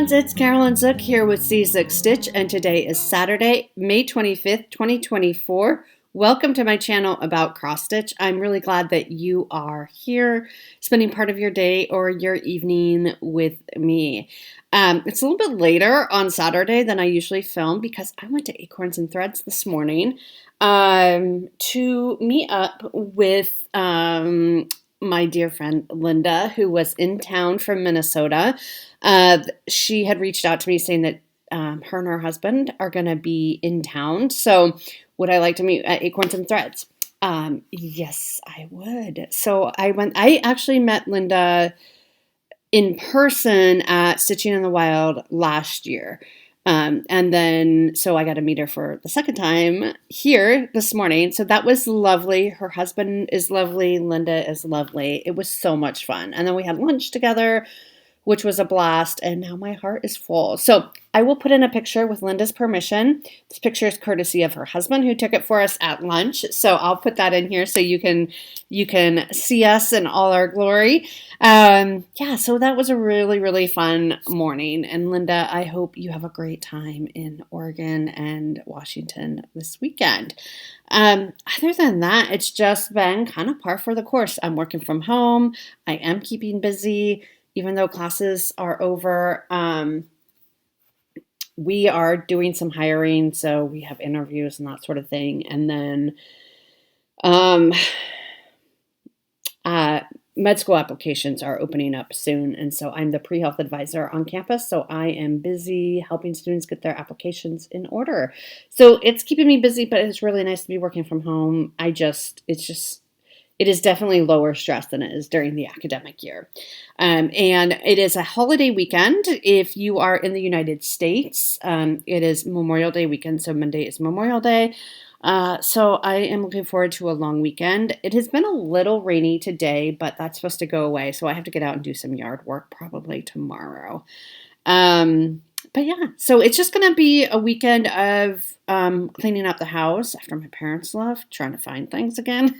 friends, it's Carolyn Zook here with C Zook Stitch, and today is Saturday, May 25th, 2024. Welcome to my channel about cross stitch. I'm really glad that you are here spending part of your day or your evening with me. It's a little bit later on Saturday than I usually film because I went to Acorns and Threads this morning to meet up with my dear friend Linda, who was in town from Minnesota. She had reached out to me saying that her and her husband are going to be in town. So would I like to meet at Acorns and Threads? Yes, I would. So I actually met Linda in person at Stitching in the Wild last year. And then, so I got to meet her for the second time here this morning. So that was lovely. Her husband is lovely. Linda is lovely. It was so much fun. And then we had lunch together, which was a blast. And now my heart is full. So I will put in a picture with Linda's permission. This picture is courtesy of her husband who took it for us at lunch. So I'll put that in here so you can see us in all our glory. Yeah, so that was a really, really fun morning. And Linda, I hope you have a great time in Oregon and Washington this weekend. Other than that, it's just been kind of par for the course. I'm working from home. I am keeping busy, even though classes are over. We are doing some hiring, so we have interviews and that sort of thing. And then med school applications are opening up soon. And so I'm the pre-health advisor on campus. So I am busy helping students get their applications in order. So it's keeping me busy, but it's really nice to be working from home. It is definitely lower stress than it is during the academic year. And it is a holiday weekend if you are in the United States. It is Memorial Day weekend, so Monday is Memorial Day. So I am looking forward to a long weekend. It has been a little rainy today, but that's supposed to go away. So I have to get out and do some yard work probably tomorrow. But yeah, so it's just going to be a weekend of cleaning up the house after my parents left, trying to find things again.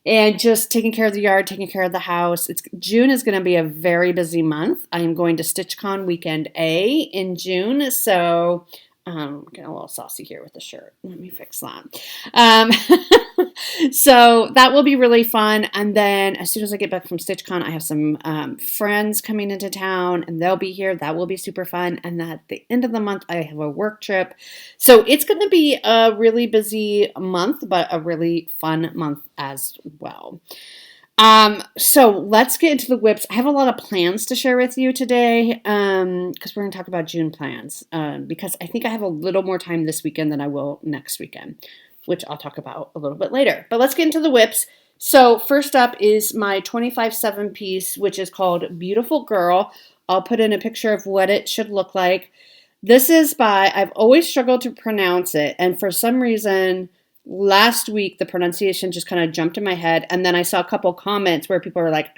And just taking care of the yard, taking care of the house. June is going to be a very busy month. I am going to StitchCon Weekend A in June, so I'm getting a little saucy here with the shirt. Let me fix that. So that will be really fun. And then as soon as I get back from StitchCon, I have some friends coming into town and they'll be here. That will be super fun. And at the end of the month, I have a work trip. So it's going to be a really busy month, but a really fun month as well. So let's get into the whips. I have a lot of plans to share with you today, because we're going to talk about June plans, because I think I have a little more time this weekend than I will next weekend, which I'll talk about a little bit later. But let's get into the whips. So first up is my 25/7 piece, which is called Beautiful Girl. I'll put in a picture of what it should look like. This is I've always struggled to pronounce it, and for some reason, last week, the pronunciation just kind of jumped in my head, and then I saw a couple comments where people were like, I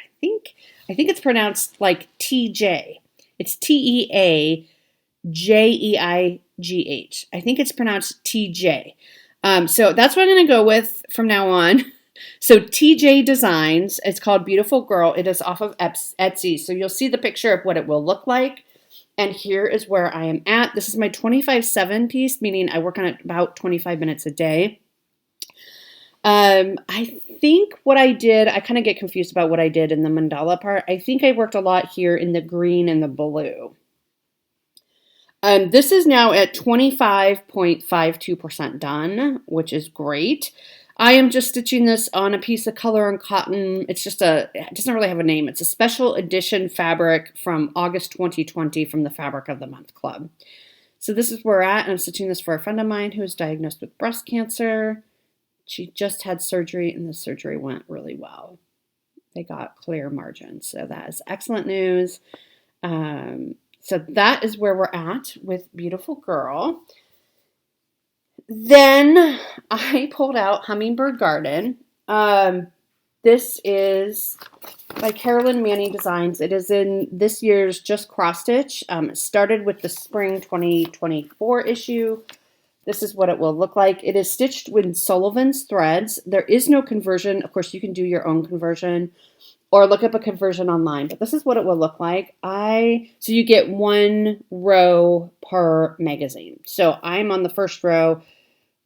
think it's pronounced like TJ. It's TEAJEIGH. I think it's pronounced TJ. So that's what I'm going to go with from now on. So TJ Designs, it's called Beautiful Girl. It is off of Etsy. So you'll see the picture of what it will look like. And here is where I am at. This is my 25/7 piece, meaning I work on it about 25 minutes a day. I think what I did, I kind of get confused about what I did in the mandala part. I think I worked a lot here in the green and the blue. This is now at 25.52% done, which is great. I am just stitching this on a piece of color and cotton. It doesn't really have a name. It's a special edition fabric from August 2020 from the Fabric of the Month Club. So this is where we're at. And I'm stitching this for a friend of mine who was diagnosed with breast cancer. She just had surgery, and the surgery went really well. They got clear margins, so that is excellent news. So that is where we're at with Beautiful Girl. Then I pulled out Hummingbird Garden. This is by Carolyn Manning Designs. It is in this year's Just Cross Stitch. It started with the spring 2024 issue. This is what it will look like. It is stitched with Sullivan's threads. There is no conversion. Of course, you can do your own conversion. or look up a conversion online. But this is what it will look like. So you get 1 row per magazine. So I'm on the first row.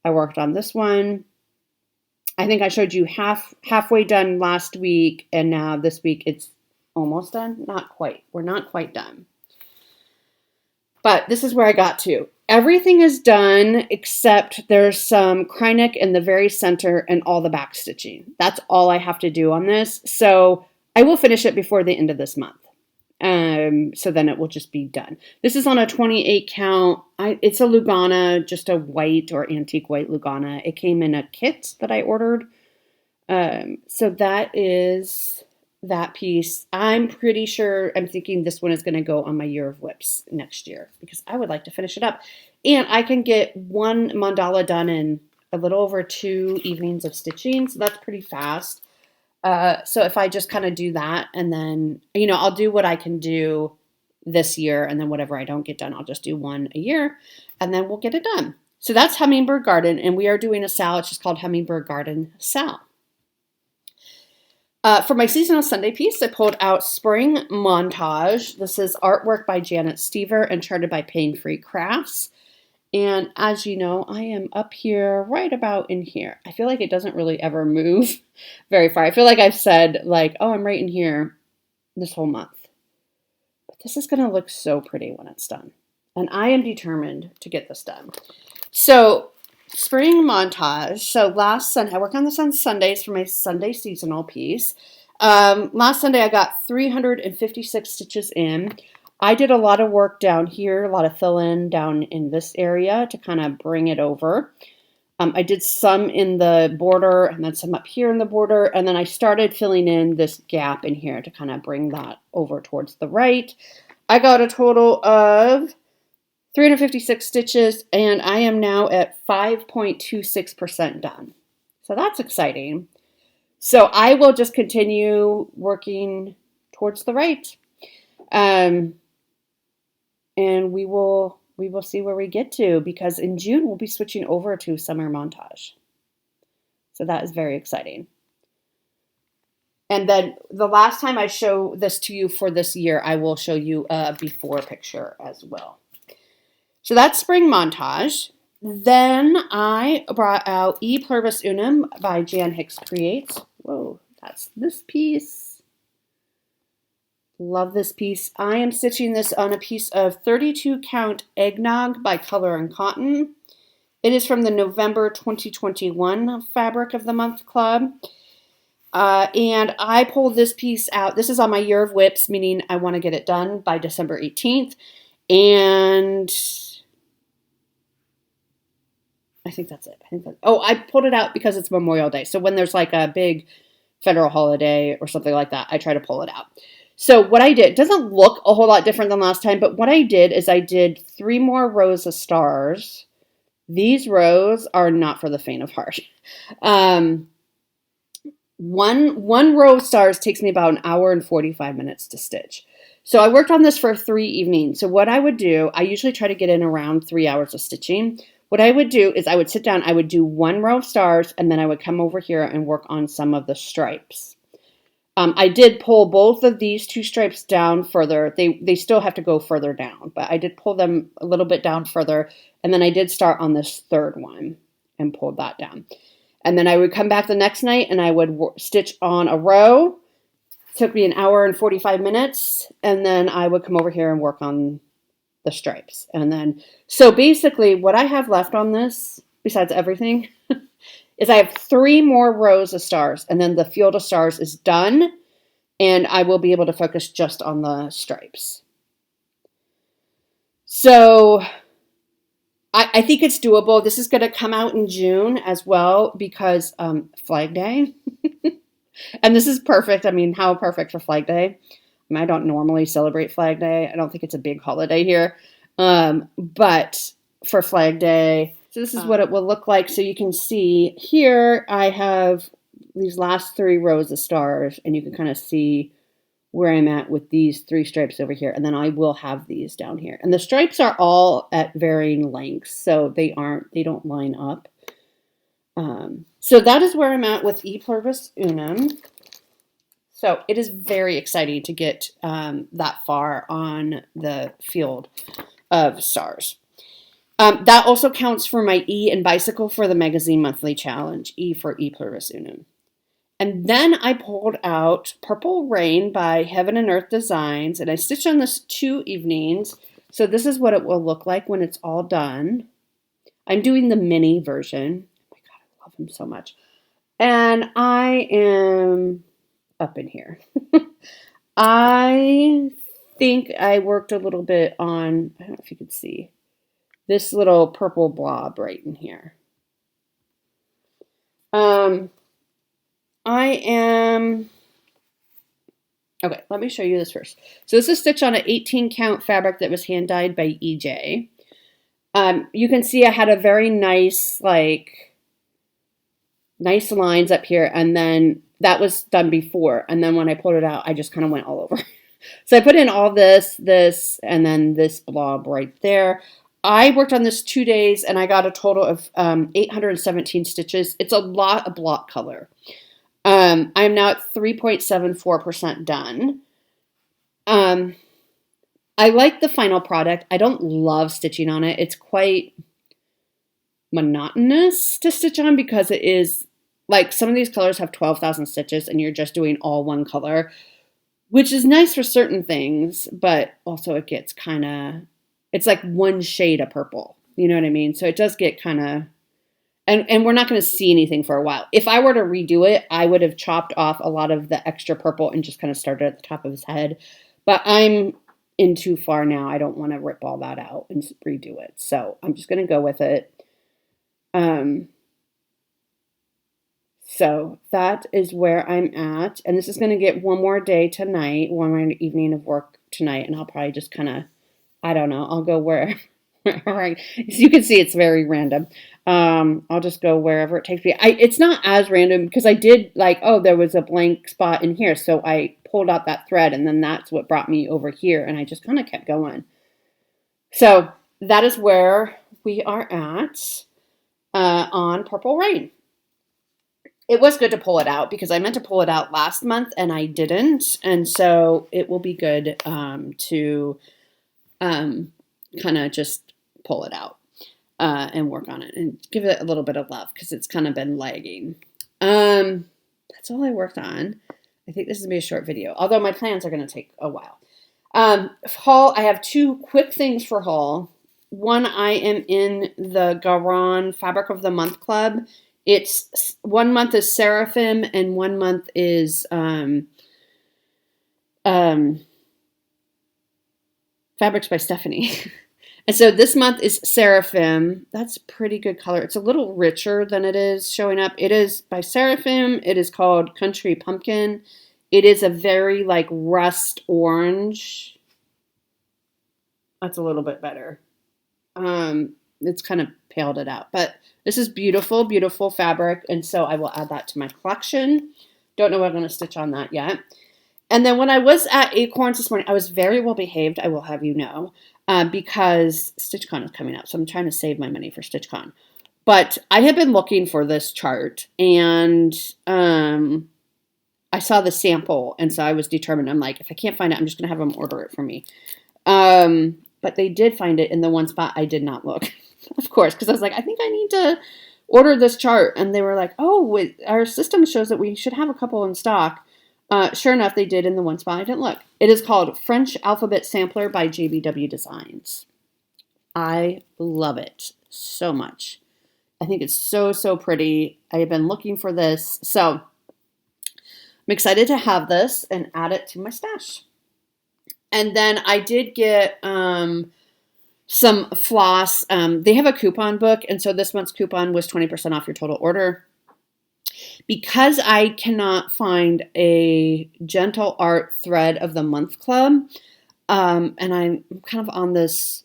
I worked on this one. I think I showed you halfway done last week, and now this week it's almost done. Not quite. We're not quite done. But this is where I got to. Everything is done except there's some Krynic in the very center and all the back stitching. That's all I have to do on this. So I will finish it before the end of this month. So then it will just be done. This is on a 28 count. It's a Lugana, just a white or antique white Lugana. It came in a kit that I ordered. So that is that piece. I'm pretty sure, I'm thinking this one is going to go on my Year of Whips next year because I would like to finish it up. And I can get 1 mandala done in a little over 2 evenings of stitching. So that's pretty fast. So if I just kind of do that and then, I'll do what I can do this year, and then whatever I don't get done, I'll just do 1 a year and then we'll get it done. So that's Hummingbird Garden, and we are doing a sal. It's just called Hummingbird Garden Sal. For my seasonal Sunday piece, I pulled out Spring Montage. This is artwork by Janet Stever and charted by Pain Free Crafts. And as you know, I am up here, right about in here. I feel like it doesn't really ever move very far. I feel like I've said, oh, I'm right in here this whole month. But this is going to look so pretty when it's done. And I am determined to get this done. So, Spring Montage. So last Sunday, I work on this on Sundays for my Sunday seasonal piece. Last Sunday, I got 356 stitches in. I did a lot of work down here, a lot of fill-in down in this area to kind of bring it over. I did some in the border and then some up here in the border. And then I started filling in this gap in here to kind of bring that over towards the right. I got a total of 356 stitches, and I am now at 5.26% done. So that's exciting. So I will just continue working towards the right. And we will see where we get to, because in June we'll be switching over to Summer Montage. So that is very exciting. And then the last time I show this to you for this year, I will show you a before picture as well. So that's Spring Montage. Then I brought out E Pluribus Unum by Jan Hicks Creates. Whoa, that's this piece. Love this piece. I am stitching this on a piece of 32 count Eggnog by Color and Cotton. It is from the November 2021 Fabric of the Month Club. And I pulled this piece out. This is on my Year of Whips, meaning I want to get it done by December 18th. And I think that's it. I pulled it out because it's Memorial Day. So when there's like a big federal holiday or something like that, I try to pull it out. So what I did, doesn't look a whole lot different than last time, but what I did is I did 3 more rows of stars. These rows are not for the faint of heart. One row of stars takes me about 1 hour and 45 minutes to stitch. So I worked on this for 3 evenings. So what I would do, I usually try to get in around 3 hours of stitching. What I would do is I would sit down, I would do 1 row of stars, and then I would come over here and work on some of the stripes. I did pull both of these 2 stripes down further. They still have to go further down, but I did pull them a little bit down further, and then I did start on this 3rd one and pulled that down. And then I would come back the next night and I would stitch on a row. It took me 1 hour and 45 minutes, and then I would come over here and work on the stripes. And then, so basically what I have left on this, besides everything, is I have 3 more rows of stars, and then the field of stars is done, and I will be able to focus just on the stripes. So I think it's doable. This is going to come out in June as well because Flag Day. And this is perfect. I mean, how perfect for Flag Day. I don't normally celebrate Flag Day. I don't think it's a big holiday here. But for Flag Day, so this is what it will look like. So you can see here I have these last 3 rows of stars, and you can kind of see where I'm at with these 3 stripes over here. And then I will have these down here. And the stripes are all at varying lengths, so they don't line up. So that is where I'm at with E Pluribus Unum. So it is very exciting to get that far on the field of stars. That also counts for my E and bicycle for the magazine monthly challenge. E for E pluribus unum. And then I pulled out Purple Rain by Heaven and Earth Designs, and I stitched on this 2 evenings. So this is what it will look like when it's all done. I'm doing the mini version. Oh my God, I love him so much. And I am up in here. I think I worked a little bit on, I don't know if you could see, this little purple blob right in here. Okay, let me show you this first. So this is stitched on an 18 count fabric that was hand dyed by EJ. You can see I had a very nice, nice lines up here, and then that was done before. And then when I pulled it out, I just kind of went all over. So I put in all this, and then this blob right there. I worked on this 2 days, and I got a total of 817 stitches. It's a lot of block color. I'm now at 3.74% done. I like the final product. I don't love stitching on it. It's quite monotonous to stitch on because it is, like, some of these colors have 12,000 stitches and you're just doing all one color, which is nice for certain things, but also it gets kind of, it's like one shade of purple. You know what I mean? So it does get kind of, and we're not going to see anything for a while. If I were to redo it, I would have chopped off a lot of the extra purple and just kind of started at the top of his head. But I'm in too far now. I don't want to rip all that out and redo it. So I'm just going to go with it. So that is where I'm at. And this is going to get one more day tonight, one more evening of work tonight. And I'll probably just kind of, I don't know, I'll go wherever. As you can see, it's very random. I'll just go wherever it takes me. It's not as random because I did there was a blank spot in here. So I pulled out that thread and then that's what brought me over here. And I just kind of kept going. So that is where we are at on Purple Rain. It was good to pull it out because I meant to pull it out last month and I didn't. And so it will be good to kind of just pull it out and work on it and give it a little bit of love because it's kind of been lagging. That's all I worked on. I think this is going to be a short video, although my plans are going to take a while. Haul, I have 2 quick things for haul. One, I am in the Garon Fabric of the Month Club. It's 1 month is Seraphim and 1 month is Fabrics by Stephanie. And so this month is Seraphim. That's a pretty good color. It's a little richer than it is showing up. It is by Seraphim. It is called Country Pumpkin. It is a very rust orange. That's a little bit better. It's kind of paled it out. But this is beautiful, beautiful fabric. And so I will add that to my collection. Don't know what I'm going to stitch on that yet. And then when I was at Acorns this morning, I was very well behaved, I will have you know, because StitchCon is coming up. So I'm trying to save my money for StitchCon. But I had been looking for this chart, and I saw the sample, and so I was determined. I'm like, if I can't find it, I'm just going to have them order it for me. But they did find it in the one spot I did not look, of course, because I was like, I think I need to order this chart. And they were like, oh, our system shows that we should have a couple in stock. Sure enough, they did in the one spot I didn't look. It is called French Alphabet Sampler by JBW Designs. I love it so much. I think it's so, so pretty. I have been looking for this. So I'm excited to have this and add it to my stash. And then I did get some floss. They have a coupon book. And so this month's coupon was 20% off your total order. Because I cannot find a Gentle Art Thread of the Month Club, and I'm kind of on this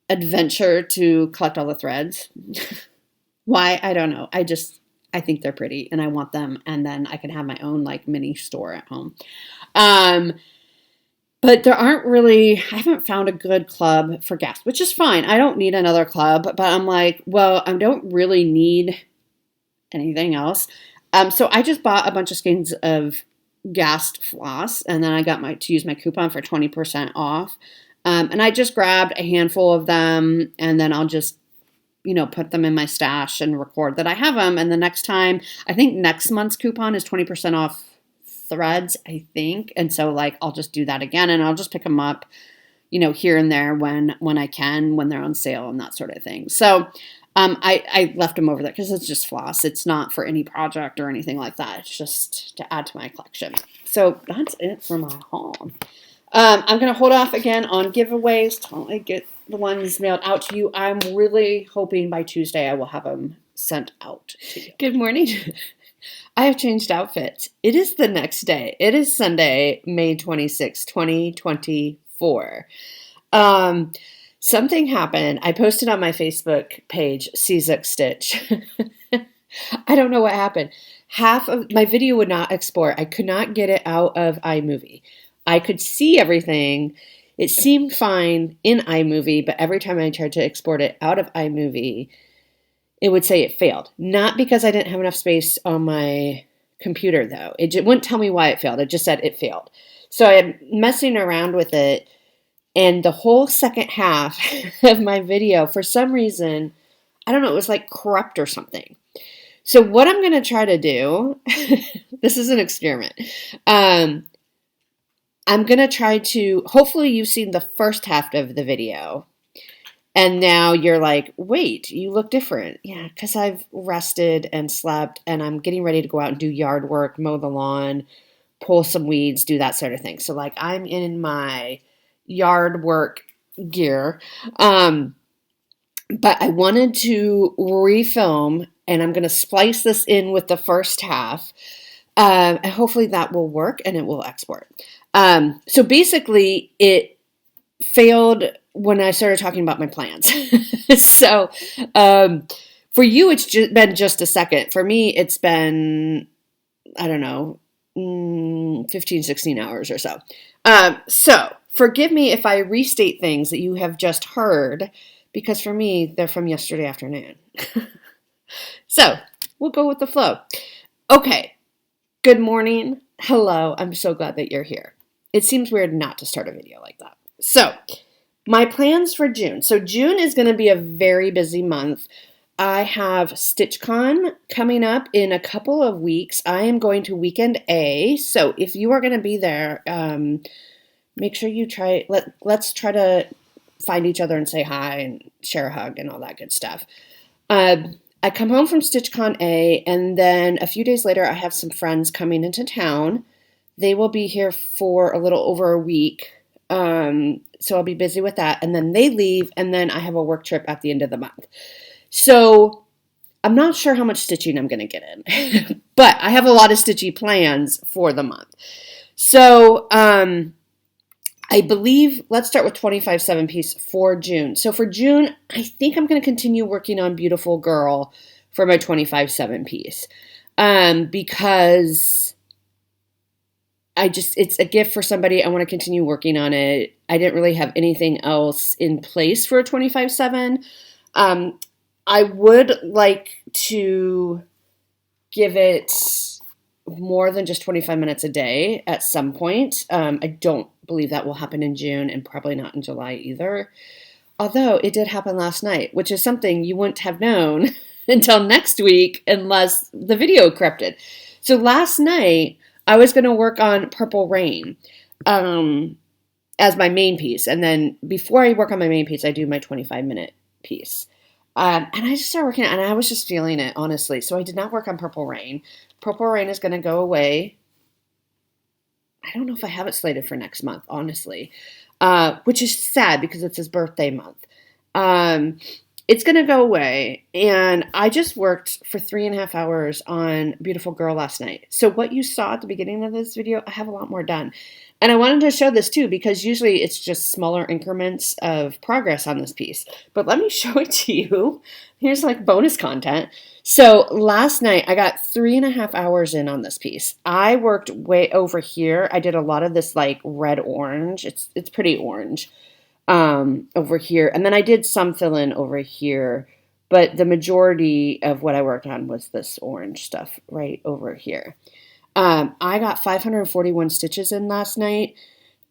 adventure to collect all the threads. Why? I don't know. I think they're pretty and I want them, and then I can have my own mini store at home. But there aren't really, I haven't found a good club for gas, which is fine. I don't need another club, but I'm like, well, I don't really need anything else. So I just bought a bunch of skeins of gassed floss, and then I got to use my coupon for 20% off. And I just grabbed a handful of them, and then I'll just, put them in my stash and record that I have them. And the next time, I think next month's coupon is 20% off threads, I think. And so I'll just do that again, and I'll just pick them up, here and there when I can, when they're on sale and that sort of thing. So I left them over there because it's just floss. It's not for any project or anything like that. It's just to add to my collection. So that's it for my haul. I'm going to hold off again on giveaways till I get the ones mailed out to you. I'm really hoping by Tuesday I will have them sent out to you. Good morning. I have changed outfits. It is the next day. It is Sunday, May 26, 2024. Something happened. I posted on my Facebook page, Caesar Stitch. I don't know what happened. Half of my video would not export. I could not get it out of iMovie. I could see everything. It seemed fine in iMovie, but every time I tried to export it out of iMovie, it would say it failed. Not because I didn't have enough space on my computer, though. It wouldn't tell me why it failed. It just said it failed. So I'm messing around with it, and the whole second half of my video, for some reason, I don't know, it was corrupt or something. So what I'm going to try to do, this is an experiment. I'm going to try to, hopefully you've seen the first half of the video, and now you're like, wait, you look different. Yeah, because I've rested and slept, and I'm getting ready to go out and do yard work, mow the lawn, pull some weeds, do that sort of thing. So I'm in my yard work gear. But I wanted to refilm, and I'm going to splice this in with the first half. And hopefully that will work and it will export. So basically it failed when I started talking about my plans. So for you, it's been just a second. For me, it's been, I don't know, 15, 16 hours or so. So forgive me if I restate things that you have just heard, because for me, they're from yesterday afternoon. So we'll go with the flow. Okay. Good morning. Hello. I'm so glad that you're here. It seems weird not to start a video like that. So my plans for June. So June is going to be a very busy month. I have StitchCon coming up in a couple of weeks. I am going to Weekend A. So if you are going to be there, make sure you let's try to find each other and say hi and share a hug and all that good stuff. I come home from StitchCon A, and then a few days later, I have some friends coming into town. They will be here for a little over a week, so I'll be busy with that. And then they leave, and then I have a work trip at the end of the month. So I'm not sure how much stitching I'm going to get in, but I have a lot of stitchy plans for the month. So I believe, let's start with 25 7-piece for June. So for June, I think I'm going to continue working on Beautiful Girl for my 25 7-piece. Because it's a gift for somebody. I want to continue working on it. I didn't really have anything else in place for a 25/7. I would like to give it more than just 25 minutes a day at some point. I don't believe that will happen in June, and probably not in July either. Although it did happen last night, which is something you wouldn't have known until next week unless the video corrupted. So last night I was going to work on Purple Rain as my main piece. And then before I work on my main piece, I do my 25-minute piece. And I just started working, and I was just feeling it, honestly. So I did not work on Purple Rain. Purple Rain is going to go away. I don't know if I have it slated for next month, honestly, which is sad because it's his birthday month. It's going to go away, and I just worked for 3.5 hours on Beautiful Girl last night. So what you saw at the beginning of this video, I have a lot more done. And I wanted to show this too, because usually it's just smaller increments of progress on this piece. But let me show it to you. Here's bonus content. So last night I got 3.5 hours in on this piece. I worked way over here. I did a lot of this red orange. It's pretty orange over here. And then I did some fill-in over here. But the majority of what I worked on was this orange stuff right over here. I got 541 stitches in last night,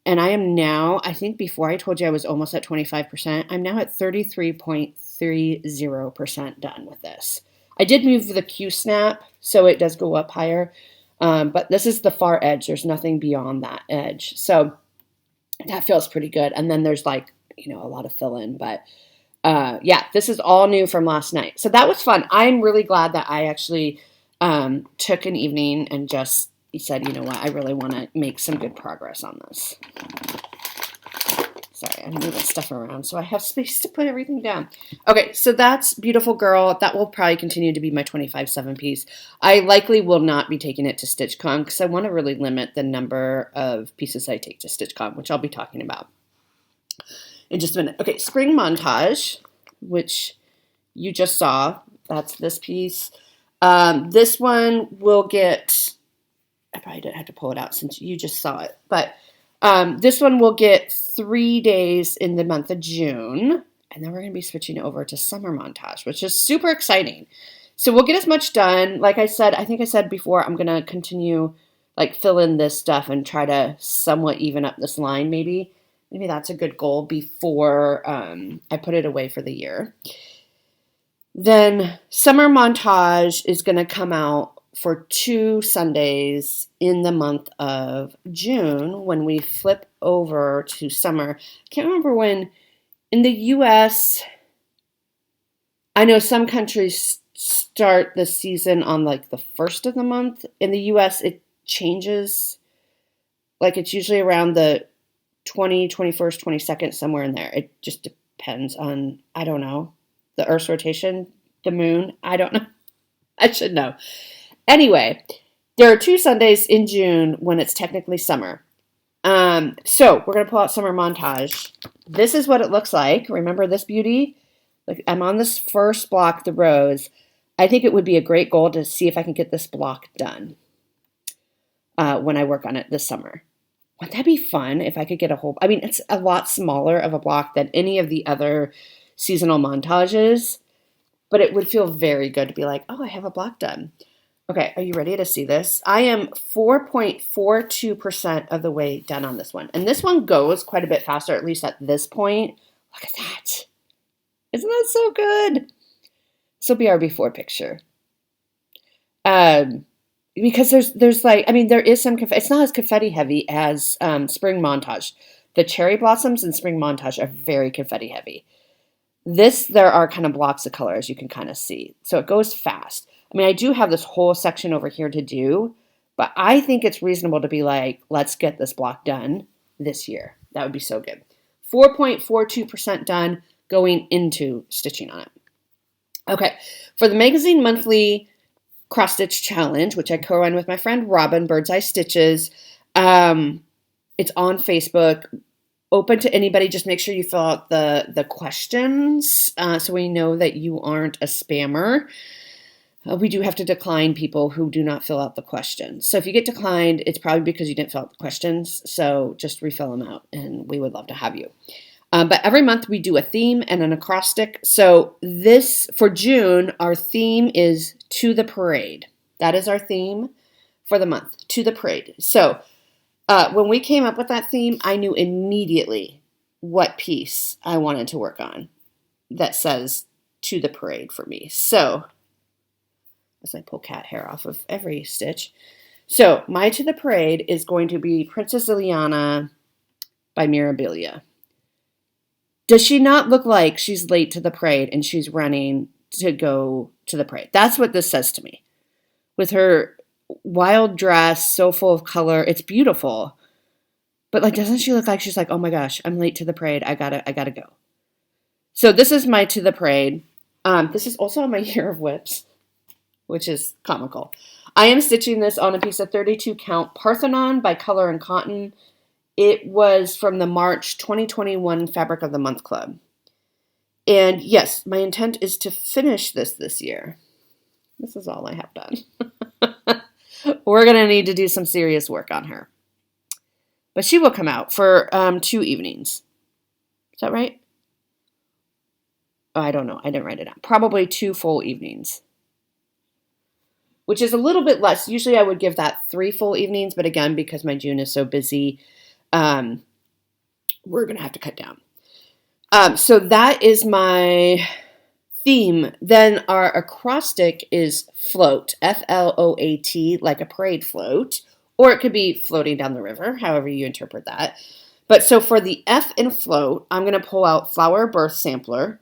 and I am now, I think before I told you I was almost at 25%. I'm now at 33.30% done with this. I did move the Q snap, so it does go up higher, but this is the far edge. There's nothing beyond that edge. So that feels pretty good. And then there's like, a lot of fill in, but yeah, this is all new from last night. So that was fun. I'm really glad that I actually took an evening and just said, you know what, I really want to make some good progress on this. Sorry, I'm moving stuff around so I have space to put everything down. Okay, so that's Beautiful Girl. That will probably continue to be my 25/7 piece. I likely will not be taking it to StitchCon because I want to really limit the number of pieces I take to StitchCon, which I'll be talking about in just a minute. Okay, Spring Montage, which you just saw. That's this piece. This one will get, I probably didn't have to pull it out since you just saw it, but this one will get 3 days in the month of June, and then we're going to be switching over to Summer Montage, which is super exciting. So we'll get as much done. Like I said, I think I said before, I'm going to continue, fill in this stuff and try to somewhat even up this line maybe. Maybe that's a good goal before I put it away for the year. Then Summer Montage is going to come out for 2 Sundays in the month of June when we flip over to summer. I can't remember when. In the U.S., I know some countries start the season on the first of the month. In the U.S., it changes. It's usually around the 21st, 22nd, somewhere in there. It just depends on, I don't know, the Earth's rotation, the moon. I don't know. I should know. Anyway, there are 2 Sundays in June when it's technically summer. So we're going to pull out Summer Montage. This is what it looks like. Remember this beauty? I'm on this first block, the rose. I think it would be a great goal to see if I can get this block done when I work on it this summer. Wouldn't that be fun if I could get a whole... I mean, it's a lot smaller of a block than any of the other seasonal montages, but it would feel very good to be like, oh, I have a block done. Okay, are you ready to see this? I am 4.42% of the way done on this one. And this one goes quite a bit faster, at least at this point. Look at that. Isn't that so good? This will be our before picture. Because there's there is some, it's not as confetti heavy as Spring Montage. The cherry blossoms in Spring Montage are very confetti heavy. There are kind of blocks of color, as you can kind of see. So it goes fast. I mean, I do have this whole section over here to do, but I think it's reasonable to be like, let's get this block done this year. That would be so good. 4.42% done going into stitching on it. Okay, for the Magazine Monthly Cross Stitch Challenge, which I co-run with my friend Robin, Bird's Eye Stitches, it's on Facebook. Open to anybody. Just make sure you fill out the questions so we know that you aren't a spammer. We do have to decline people who do not fill out the questions. So if you get declined, it's probably because you didn't fill out the questions. So just refill them out, and we would love to have you. But every month we do a theme and an acrostic. So for June, our theme is To the Parade. That is our theme for the month, To the Parade. So when we came up with that theme, I knew immediately what piece I wanted to work on that says To the Parade for me. So as I pull cat hair off of every stitch. So my To the Parade is going to be Princess Ileana by Mirabilia. Does she not look like she's late to the parade and she's running to go to the parade? That's what this says to me. With her wild dress, so full of color, it's beautiful. But doesn't she look like she's like, oh my gosh, I'm late to the parade. I gotta go. So this is my To the Parade. This is also on my Year of Whips, which is comical. I am stitching this on a piece of 32 count Parthenon by Color and Cotton. It was from the March 2021 Fabric of the Month Club. And yes, my intent is to finish this year. This is all I have done. We're going to need to do some serious work on her. But she will come out for 2 evenings. Is that right? Oh, I don't know. I didn't write it down. Probably 2 full evenings. which is a little bit less. Usually I would give that 3 full evenings, but again, because my June is so busy, we're going to have to cut down. So that is my theme. Then our acrostic is float, Float, like a parade float, or it could be floating down the river, however you interpret that. But so for the F in float, I'm going to pull out Flower Birth Sampler,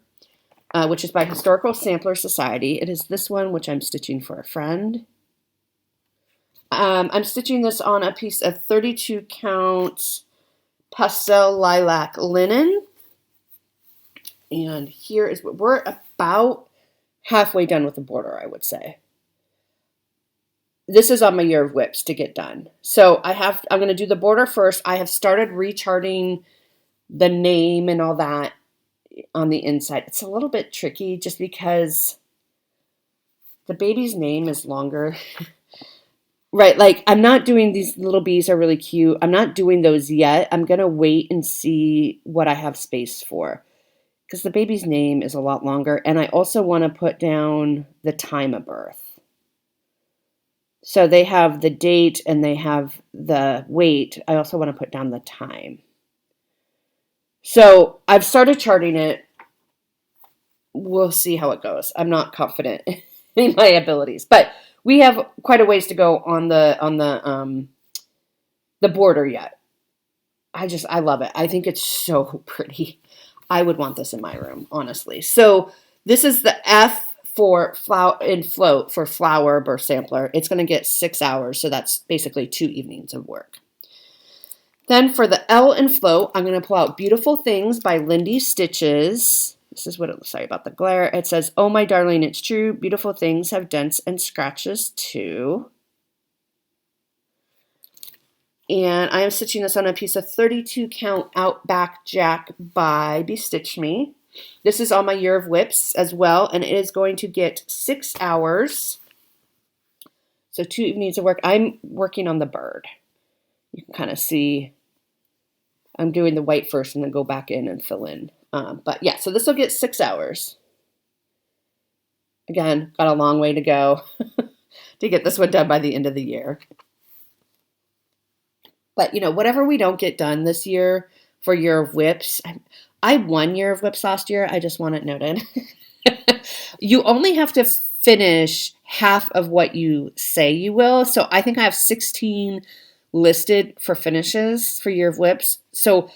which is by Historical Sampler Society. It is this one, which I'm stitching for a friend. I'm stitching this on a piece of 32 count pastel lilac linen. And here is what we're about halfway done with the border, I would say. This is on my Year of Whips to get done. So I'm going to do the border first. I have started recharting the name and all that on the inside. It's a little bit tricky just because the baby's name is longer. Right, like I'm not doing these little bees are really cute. I'm not doing those yet. I'm going to wait and see what I have space for because the baby's name is a lot longer. And I also want to put down the time of birth. So they have the date and they have the weight. I also want to put down the time. So I've started charting it. We'll see how it goes. I'm not confident in my abilities, but we have quite a ways to go on the border yet. I love it. I think it's so pretty. I would want this in my room, honestly. So this is the F for float for Flower Birth Sampler. It's going to get 6 hours, so that's basically 2 evenings of work. Then for the L in float, I'm going to pull out Beautiful Things by Lindy Stitches. This is what it looks like about the glare. It says, "Oh, my darling, it's true. Beautiful things have dents and scratches too." And I am stitching this on a piece of 32 count Outback Jack by Bestitch Me. This is on my Year of Whips as well, and it is going to get 6 hours. So 2 evenings of work. I'm working on the bird. You can kind of see I'm doing the white first and then go back in and fill in. But yeah, so this will get 6 hours. Again, got a long way to go to get this one done by the end of the year. But, whatever we don't get done this year for Year of Whips, I won Year of Whips last year. I just want it noted. You only have to finish half of what you say you will. So I think I have 16 listed for finishes for Year of Whips. So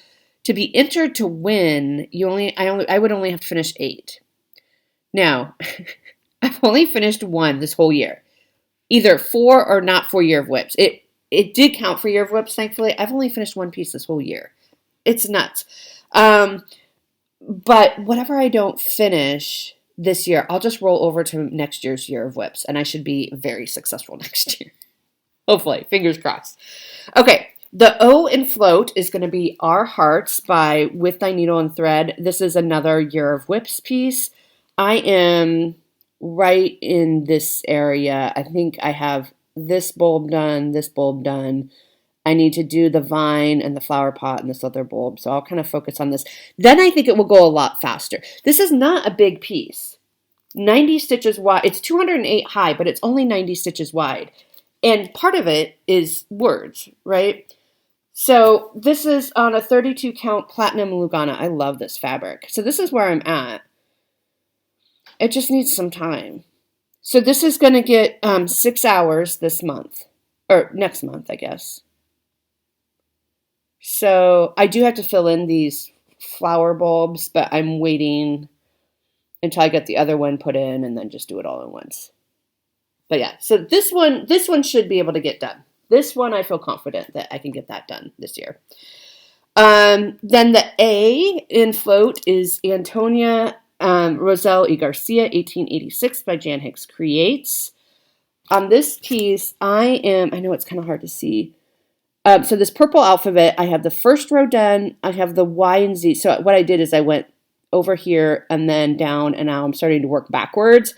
to be entered to win, I would only have to finish 8. Now, I've only finished 1 this whole year. Either 4 or not for Year of Whips. It did count for Year of Whips, thankfully. I've only finished 1 piece this whole year. It's nuts. But whatever I don't finish this year, I'll just roll over to next year's Year of Whips, and I should be very successful next year. Hopefully. Fingers crossed. Okay. The O in float is going to be Our Hearts by With Thy Needle and Thread. This is another Year of Whips piece. I am right in this area. I think I have this bulb done, this bulb done. I need to do the vine and the flower pot and this other bulb. So I'll kind of focus on this. Then I think it will go a lot faster. This is not a big piece. 90 stitches wide. It's 208 high, but it's only 90 stitches wide. And part of it is words, right? So this is on a 32 count Platinum Lugana. I love this fabric. So this is where I'm at. It just needs some time. So this is going to get 6 hours this month. Or next month, I guess. So I do have to fill in these flower bulbs, but I'm waiting until I get the other one put in and then just do it all at once. But yeah, so this one should be able to get done. This one, I feel confident that I can get that done this year. Then the A in float is Antonia Roselle y Garcia, 1886 by Jan Hicks Creates. On this piece, I know it's kind of hard to see. So this purple alphabet, I have the first row done. I have the Y and Z. So what I did is I went over here and then down, and now I'm starting to work backwards.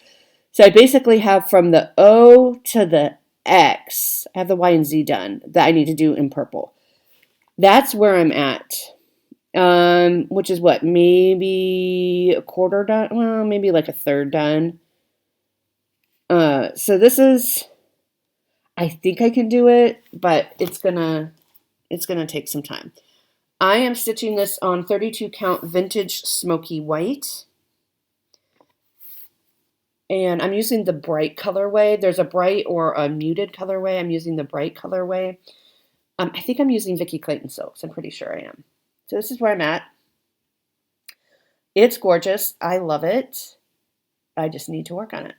So I basically have from the O to the X, I have the Y and Z done that I need to do in purple. That's where I'm at, which is what, maybe a quarter done? Well, maybe like a third done. So this is I think I can do it, but it's gonna take some time. I am stitching this on 32 count vintage smoky white. And I'm using the bright colorway. There's a bright or a muted colorway. I'm using the bright colorway. I think I'm using Vicky Clayton silks. I'm pretty sure I am. So this is where I'm at. It's gorgeous. I love it. I just need to work on it.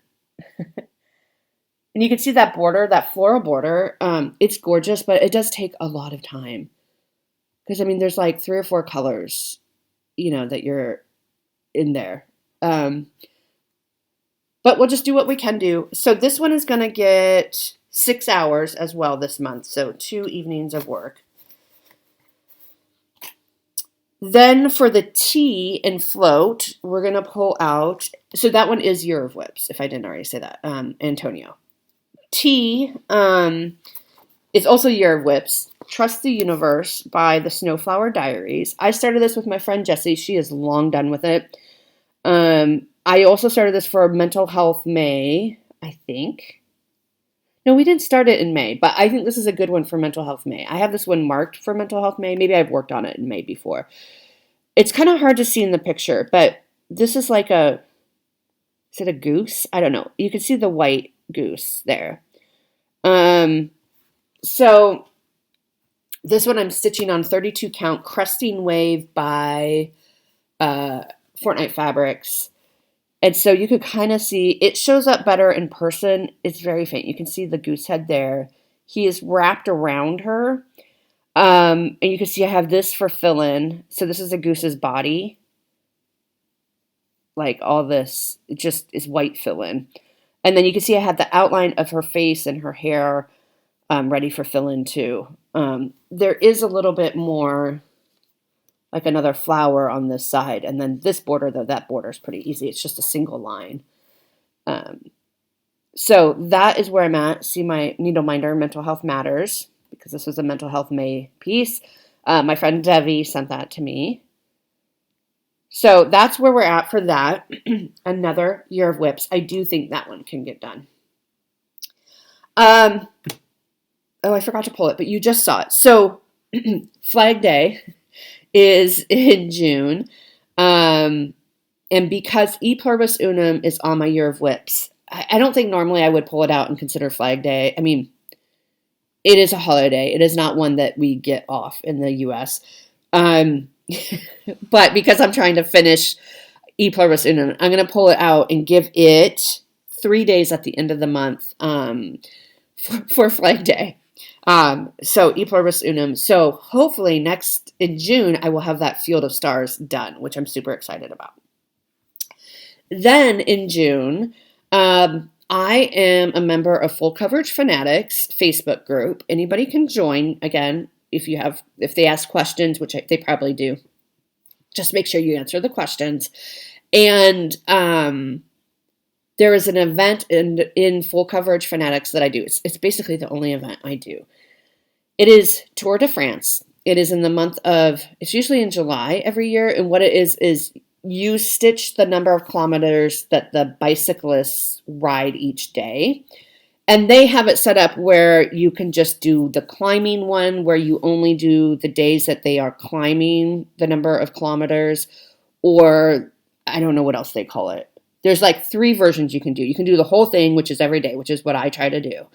And you can see that border, that floral border. It's gorgeous, but it does take a lot of time. Because, I mean, there's like 3 or 4 colors, you know, that you're in there. But we'll just do what we can do. So this one is going to get 6 hours as well this month. So 2 evenings of work. Then for the tea and float, we're going to pull out. So that one is Year of Whips, if I didn't already say that. Antonio. Tea is also Year of Whips. Trust the Universe by the Snowflower Diaries. I started this with my friend Jessie. She is long done with it. I also started this for Mental Health May, I think. No, we didn't start it in May, but I think this is a good one for Mental Health May. I have this one marked for Mental Health May. Maybe I've worked on it in May before. It's kind of hard to see in the picture, but this is like is it a goose? I don't know. You can see the white goose there. So this one I'm stitching on 32 count Cresting Wave by Fortnite Fabrics. And so you could kind of see, it shows up better in person. It's very faint. You can see the goose head there. He is wrapped around her. And you can see I have this for fill-in. So this is a goose's body. Like all this, it just is white fill-in. And then you can see I have the outline of her face and her hair ready for fill-in too. There is a little bit more like another flower on this side. And then this border, though, that border is pretty easy. It's just a single line. So that is where I'm at. See my needle minder, Mental Health Matters, because this was a Mental Health May piece. My friend Debbie sent that to me. So that's where we're at for that. Another Year of Whips. I do think that one can get done. Oh, I forgot to pull it, but you just saw it. So Flag Day is in June. And because E Pluribus Unum is on my Year of Whips, I don't think normally I would pull it out and consider Flag Day. I mean, it is a holiday. It is not one that we get off in the U.S. But because I'm trying to finish E Pluribus Unum, I'm going to pull it out and give it 3 days at the end of the month for Flag Day. So E Pluribus Unum. So hopefully next in June, I will have that Field of Stars done, which I'm super excited about. Then in June, I am a member of Full Coverage Fanatics Facebook group. Anybody can join. Again, if they ask questions, which they probably do, just make sure you answer the questions. And there is an event in Full Coverage Fanatics that I do. It's basically the only event I do. It is Tour de France. It is in the month of, it's usually in July every year. And what it is you stitch the number of kilometers that the bicyclists ride each day. And they have it set up where you can just do the climbing one, where you only do the days that they are climbing the number of kilometers, or I don't know what else they call it. There's like 3 versions you can do. You can do the whole thing, which is every day, which is what I try to do.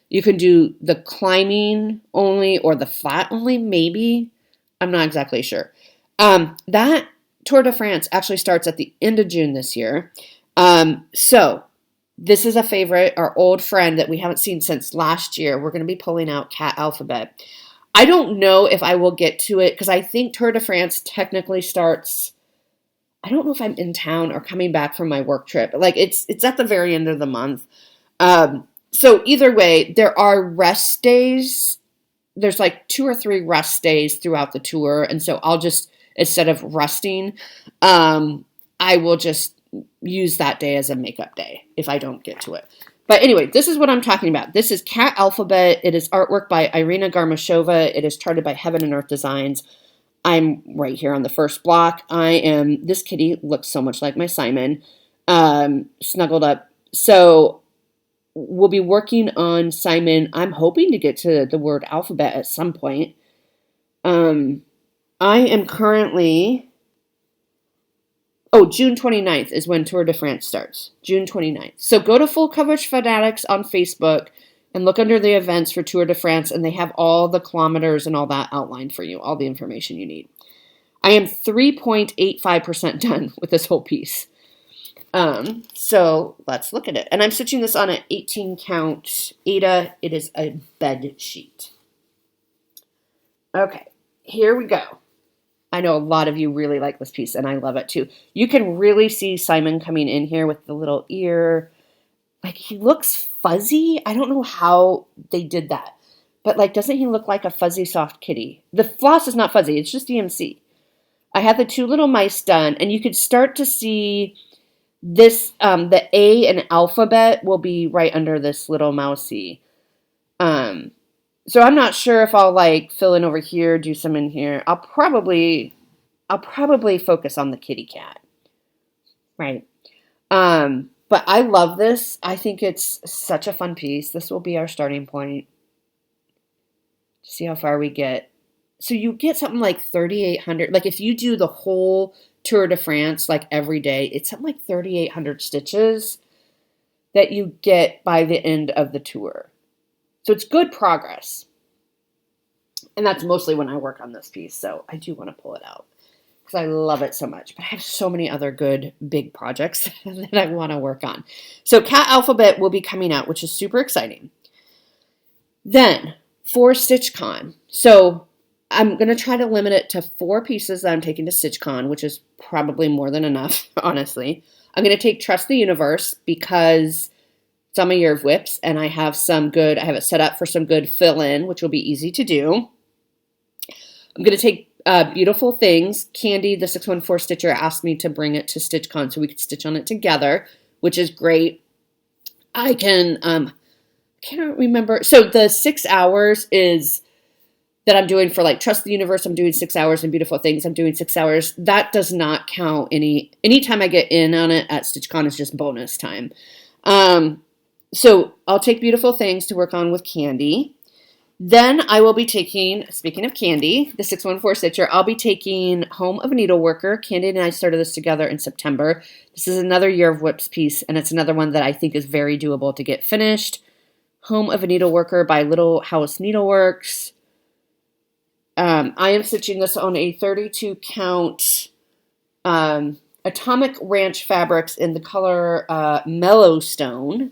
You can do the climbing only or the flat only, maybe. I'm not exactly sure. That Tour de France actually starts at the end of June this year. So this is a favorite, our old friend that we haven't seen since last year. We're going to be pulling out Cat Alphabet. I don't know if I will get to it because I think Tour de France technically starts, I don't know if I'm in town or coming back from my work trip. Like it's at the very end of the month. So either way, there are rest days. There's like 2 or 3 rest days throughout the tour. And so I'll just, instead of resting, I will just use that day as a makeup day if I don't get to it. But anyway, this is what I'm talking about. This is Cat Alphabet. It is artwork by Irina Garmashova. It is charted by Heaven and Earth Designs. I'm right here on the first block. This kitty looks so much like my Simon, snuggled up. So we'll be working on Simon. I'm hoping to get to the word alphabet at some point. I am currently, June 29th is when Tour de France starts. June 29th. So go to Full Coverage Fanatics on Facebook and look under the events for Tour de France, and they have all the kilometers and all that outlined for you, all the information you need. I am 3.85% done with this whole piece. So let's look at it. And I'm stitching this on an 18 count Aida. It is a bed sheet. Okay, here we go. I know a lot of you really like this piece, and I love it too. You can really see Simon coming in here with the little ear. Like, he looks fuzzy. I don't know how they did that. But, like, doesn't he look like a fuzzy soft kitty? The floss is not fuzzy. It's just DMC. I have the two little mice done, and you could start to see this, the A and alphabet will be right under this little mousey. So I'm not sure if I'll like fill in over here, do some in here. I'll probably focus on the kitty cat. Right. But I love this. I think it's such a fun piece. This will be our starting point. See how far we get. So you get something like 3,800. Like if you do the whole Tour de France, like every day, it's something like 3,800 stitches that you get by the end of the tour. So it's good progress. And that's mostly when I work on this piece. So I do want to pull it out because I love it so much. But I have so many other good big projects that I want to work on. So Cat Alphabet will be coming out, which is super exciting. Then for StitchCon. So I'm going to try to limit it to 4 pieces that I'm taking to StitchCon, which is probably more than enough, honestly. I'm going to take Trust the Universe because it's on my year of whips, and I have it set up for some good fill-in, which will be easy to do. I'm going to take Beautiful Things. Candy, the 614 Stitcher, asked me to bring it to StitchCon so we could stitch on it together, which is great. I can't remember. So the 6 hours is that I'm doing for like Trust the Universe. I'm doing 6 hours, and Beautiful Things, I'm doing 6 hours. That does not count any time I get in on it at StitchCon is just bonus time. So I'll take Beautiful Things to work on with Candy. Then I will be taking, speaking of Candy, the 614 Stitcher, I'll be taking Home of a Needleworker. Candy and I started this together in September. This is another Year of Whips piece, and it's another one that I think is very doable to get finished. Home of a Needleworker by Little House Needleworks. I am stitching this on a 32 count Atomic Ranch fabrics in the color Mellowstone.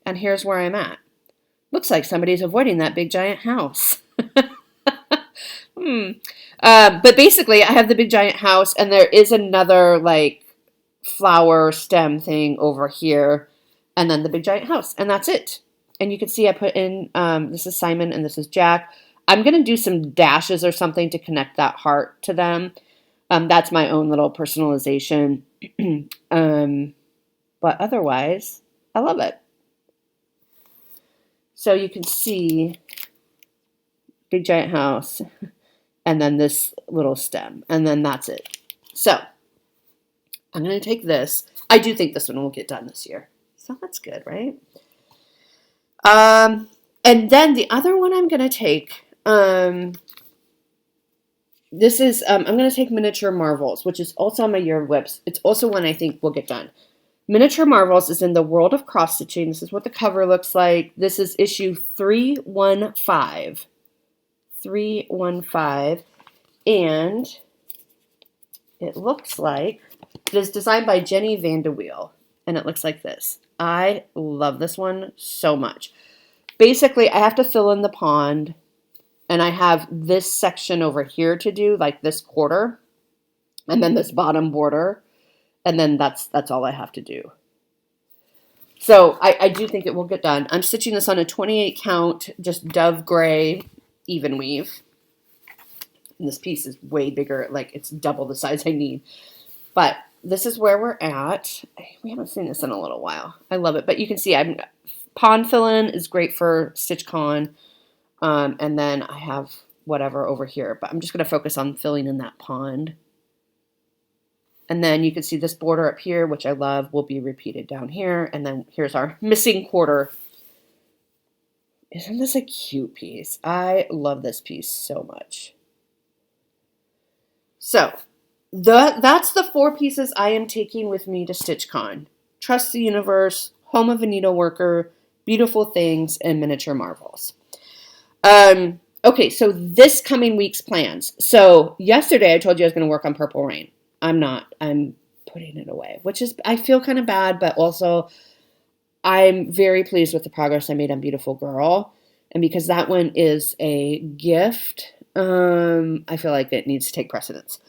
And here's where I'm at. Looks like somebody's avoiding that big giant house. But basically, I have the big giant house, and there is another like flower stem thing over here, and then the big giant house, and that's it. And you can see I put in, this is Simon and this is Jack. I'm going to do some dashes or something to connect that heart to them. That's my own little personalization. But otherwise, I love it. So you can see big giant house and then this little stem, and then that's it. So I'm going to take this. I do think this one will get done this year. So that's good, right? And then the other one I'm going to take, this is, I'm going to take Miniature Marvels, which is also on my Year of Whips. It's also one I think will get done. Miniature Marvels is in the world of cross stitching. This is what the cover looks like. This is issue 315. 315. And it looks like it is designed by Jenny Van de Wiel. And it looks like this. I love this one so much. Basically, I have to fill in the pond. And I have this section over here to do, like this quarter. And then this bottom border. And then that's all I have to do. So I do think it will get done. I'm stitching this on a 28 count, just dove gray even weave. And this piece is way bigger, like it's double the size I need. But this is where we're at. We haven't seen this in a little while. I love it. But you can see pond fill-in is great for StitchCon. And then I have whatever over here. But I'm just going to focus on filling in that pond. And then you can see this border up here, which I love, will be repeated down here. And then here's our missing quarter. Isn't this a cute piece? I love this piece so much. So that's the 4 pieces I am taking with me to StitchCon. Trust the Universe, Home of a Needleworker, Beautiful Things, and Miniature Marvels. Okay, so this coming week's plans. So yesterday I told you I was going to work on Purple Rain. I'm not. I'm putting it away, which is, I feel kind of bad, but also I'm very pleased with the progress I made on Beautiful Girl. And because that one is a gift, I feel like it needs to take precedence.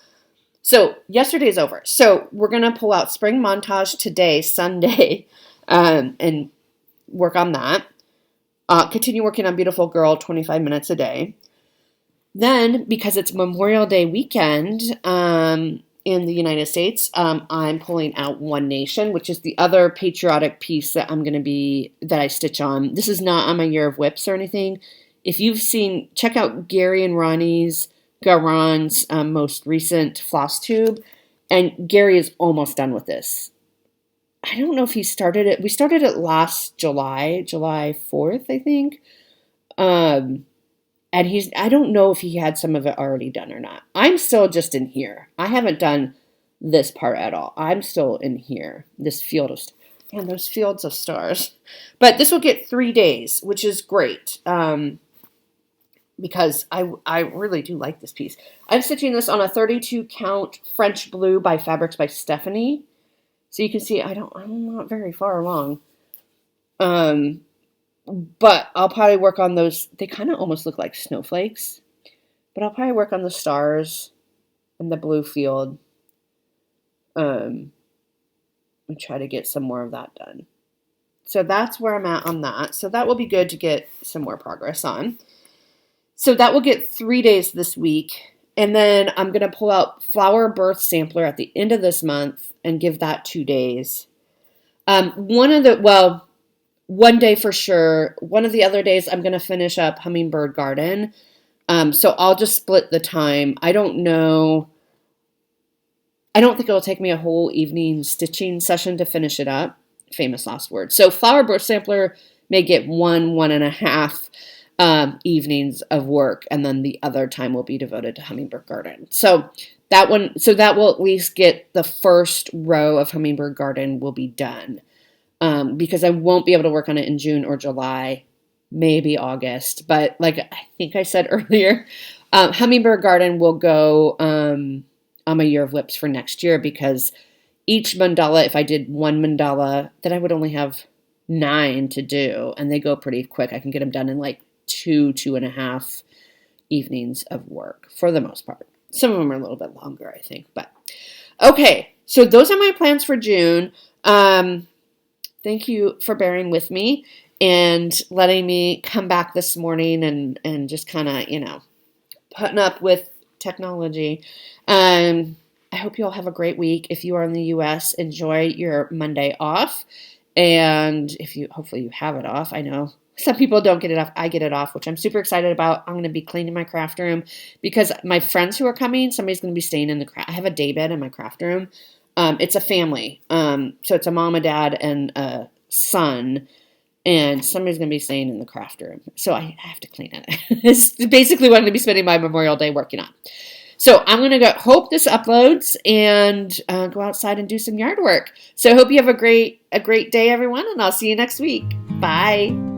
So yesterday's over. So we're going to pull out Spring Montage today, Sunday, and work on that. Continue working on Beautiful Girl 25 minutes a day. Then, because it's Memorial Day weekend in the United States, I'm pulling out One Nation, which is the other patriotic piece that that I stitch on. This is not on my Year of Whips or anything. If you've seen, check out Gary and Ronnie's Garon's most recent Flosstube, and Gary is almost done with this. I don't know if he started it. We started it last July 4th, I think. And I don't know if he had some of it already done or not. I'm still just in here. I haven't done this part at all. I'm still in here. This field of, man, those fields of stars. But this will get 3 days, which is great. Because I really do like this piece. I'm stitching this on a 32 count French blue by Fabrics by Stephanie. So you can see I'm not very far along. But I'll probably work on those. They kind of almost look like snowflakes. But I'll probably work on the stars and the blue field. And try to get some more of that done. So that's where I'm at on that. So that will be good to get some more progress on. So that will get 3 days this week. And then I'm going to pull out Flower Birth Sampler at the end of this month and give that 2 days. One day for sure. One of the other days I'm going to finish up Hummingbird Garden. So I'll just split the time. I don't know. I don't think it'll take me a whole evening stitching session to finish it up. Famous last word. So Flower Birth Sampler may get 1.5 evenings of work, and then the other time will be devoted to Hummingbird Garden. So that will at least get the first row of Hummingbird Garden will be done. Because I won't be able to work on it in June or July, maybe August. But like I think I said earlier, Hummingbird Garden will go on my Year of Whips for next year, because each mandala, if I did one mandala, then I would only have 9 to do, and they go pretty quick. I can get them done in like 2.5 evenings of work for the most part. Some of them are a little bit longer, I think. But okay, so those are my plans for June. Thank you for bearing with me and letting me come back this morning and just kind of, putting up with technology. I hope you all have a great week. If you are in the U.S., enjoy your Monday off. And hopefully you have it off. I know some people don't get it off. I get it off, which I'm super excited about. I'm going to be cleaning my craft room because my friends who are coming, somebody's going to be staying in the craft. I have a day bed in my craft room. It's a family. So it's a mom, a dad, and a son. And somebody's going to be staying in the craft room. So I have to clean it. It's basically what I'm going to be spending my Memorial Day working on. So I'm going to hope this uploads and go outside and do some yard work. So I hope you have a great day, everyone. And I'll see you next week. Bye.